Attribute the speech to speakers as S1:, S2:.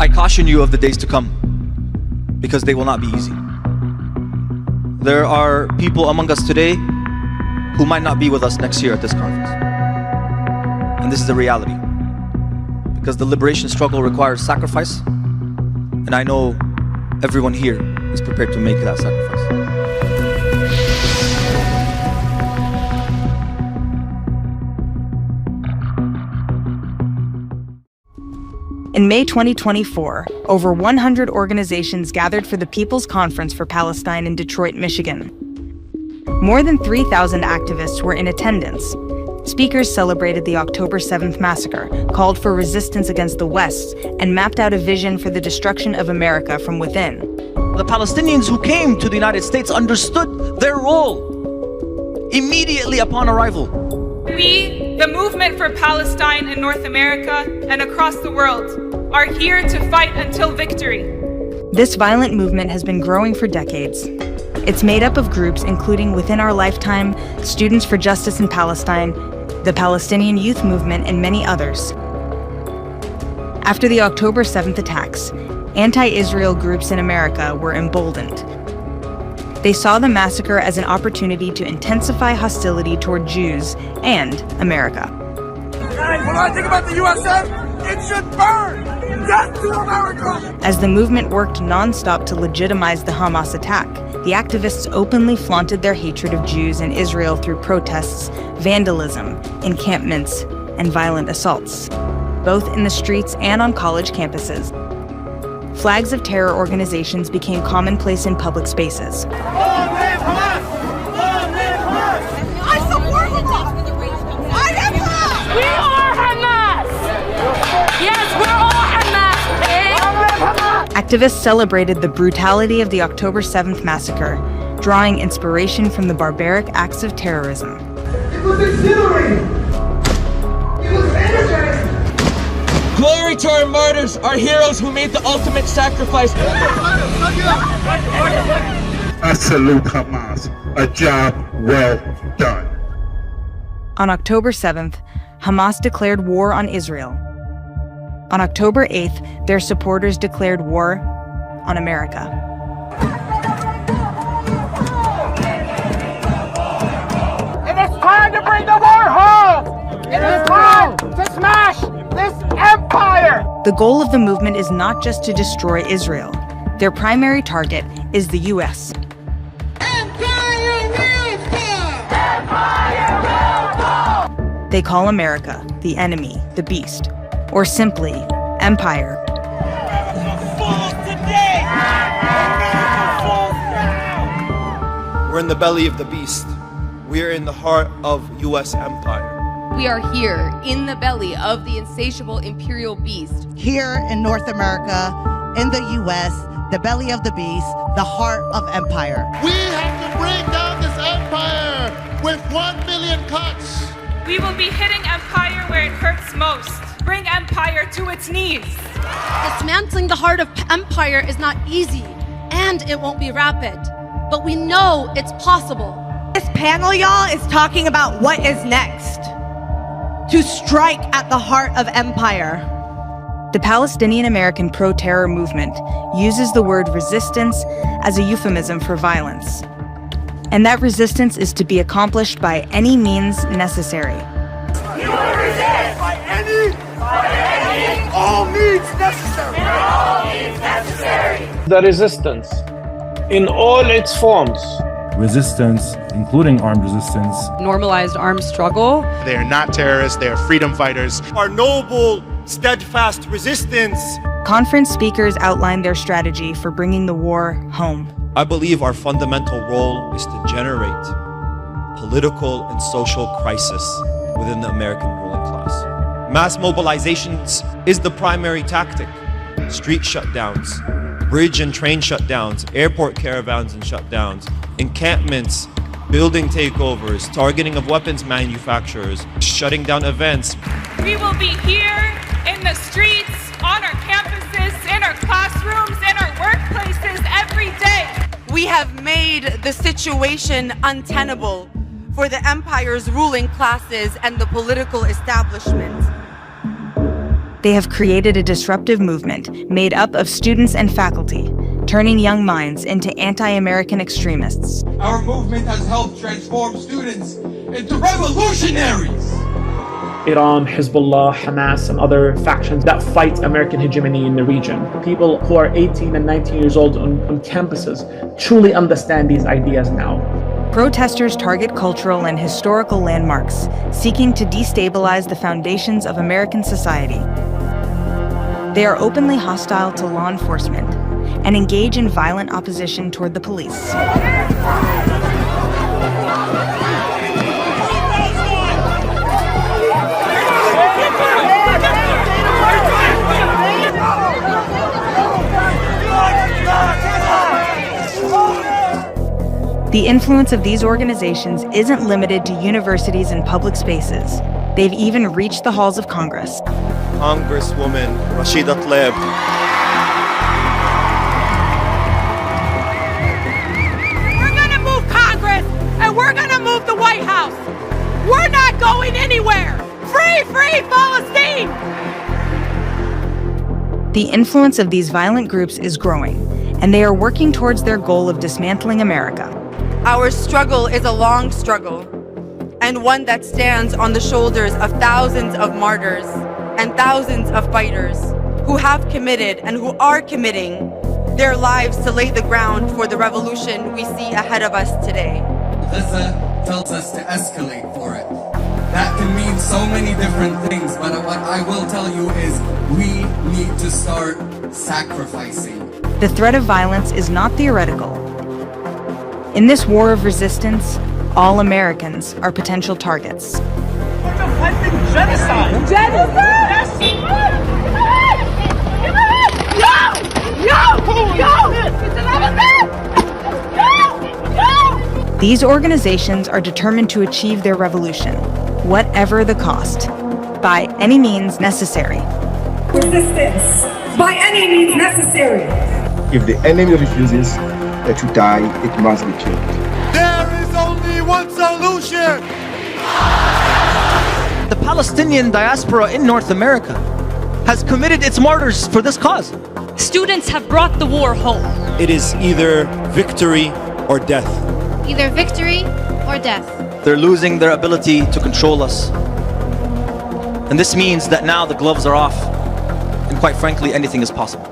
S1: I caution you of the days to come, because they will not be easy. There are people among us today who might not be with us next year at this conference. And this is the reality. Because the liberation struggle requires sacrifice, and I know everyone here is prepared to make that sacrifice.
S2: In May 2024, over 100 organizations gathered for the People's Conference for Palestine in Detroit, Michigan. More than 3,000 activists were in attendance. Speakers celebrated the October 7th massacre, called for resistance against the West, and mapped out a vision for the destruction of America from within.
S1: The Palestinians who came to the United States understood their role immediately upon arrival.
S3: We, the movement for Palestine in North America and across the world, are here to fight until victory.
S2: This violent movement has been growing for decades. It's made up of groups including Within Our Lifetime, Students for Justice in Palestine, the Palestinian Youth Movement, and many others. After the October 7th attacks, anti-Israel groups in America were emboldened. They saw the massacre as an opportunity to intensify hostility toward Jews and America.
S4: When I think about the USA, it should burn! Death to America!
S2: As the movement worked non-stop to legitimize the Hamas attack, the activists openly flaunted their hatred of Jews and Israel through protests, vandalism, encampments, and violent assaults, both in the streets and on college campuses. Flags of terror organizations became commonplace in public spaces.
S4: I support Hamas! I am Hamas!
S3: We are Hamas! Yes, we're all Hamas!
S2: Activists celebrated the brutality of the October 7th massacre, drawing inspiration from the barbaric acts of terrorism.
S4: It was exhilarating! It was energetic!
S5: Glory to our martyrs, our heroes who made the ultimate sacrifice.
S6: I salute Hamas. A job well done.
S2: On October 7th, Hamas declared war on Israel. On October 8th, their supporters declared war on America.
S4: It is time to bring the war home! It is time to smash this empire!
S2: The goal of the movement is not just to destroy Israel. Their primary target is the U.S.
S4: Empire will fall! Empire will fall!
S2: They call America the enemy, the beast, or simply empire.
S7: We're in the belly of the beast. We are in the heart of U.S. empire.
S8: We are here in the belly of the insatiable imperial beast.
S9: Here in North America, in the U.S., the belly of the beast, the heart of empire.
S10: We have to bring down this empire with 1 million cuts.
S3: We will be hitting empire where it hurts most. Bring empire to its knees.
S8: Dismantling the heart of empire is not easy, and it won't be rapid. But we know it's possible.
S9: This panel, y'all, is talking about what is next. To strike at the heart of empire.
S2: The Palestinian American pro-terror movement uses the word resistance as a euphemism for violence. And that resistance is to be accomplished by any means necessary.
S4: We will resist by any, all means necessary. All means necessary.
S5: The resistance, in all its forms.
S11: Resistance, including armed resistance.
S8: Normalized armed struggle.
S10: They are not terrorists, they are freedom fighters.
S7: Our noble, steadfast resistance.
S2: Conference speakers outlined their strategy for bringing the war home.
S7: I believe our fundamental role is to generate political and social crisis within the American ruling class. Mass mobilizations is the primary tactic. Street shutdowns, bridge and train shutdowns, airport caravans and shutdowns, encampments, building takeovers, targeting of weapons manufacturers, shutting down events.
S3: We will be here in the streets, on our campuses, in our classrooms, in our workplaces every day.
S9: We have made the situation untenable for the empire's ruling classes and the political establishment.
S2: They have created a disruptive movement made up of students and faculty, turning young minds into anti-American extremists.
S5: Our movement has helped transform students into revolutionaries.
S12: Iran, Hezbollah, Hamas, and other factions that fight American hegemony in the region. People who are 18 and 19 years old on campuses truly understand these ideas now.
S2: Protesters target cultural and historical landmarks, seeking to destabilize the foundations of American society. They are openly hostile to law enforcement and engage in violent opposition toward the police. The influence of these organizations isn't limited to universities and public spaces. They've even reached the halls of Congress.
S7: Congresswoman Rashida Tlaib.
S3: We're gonna move Congress, and we're gonna move the White House. We're not going anywhere. Free, free Palestine!
S2: The influence of these violent groups is growing, and they are working towards their goal of dismantling America.
S9: Our struggle is a long struggle, and one that stands on the shoulders of thousands of martyrs and thousands of fighters who have committed and who are committing their lives to lay the ground for the revolution we see ahead of us today.
S5: Gaza tells us to escalate for it. That can mean so many different things, but what I will tell you is we need to start sacrificing.
S2: The threat of violence is not theoretical. In this war of resistance, all Americans are potential targets.
S4: We're defending genocide!
S2: These organizations are determined to achieve their revolution, whatever the cost, by any means necessary.
S13: Resistance, by any means necessary.
S14: If the enemy refuses to die, it must be killed.
S10: There is only one solution!
S1: The Palestinian diaspora in North America has committed its martyrs for this cause.
S15: Students have brought the war home.
S7: It is either victory or death.
S15: Either victory or death.
S1: They're losing their ability to control us. And this means that now the gloves are off, and quite frankly, anything is possible.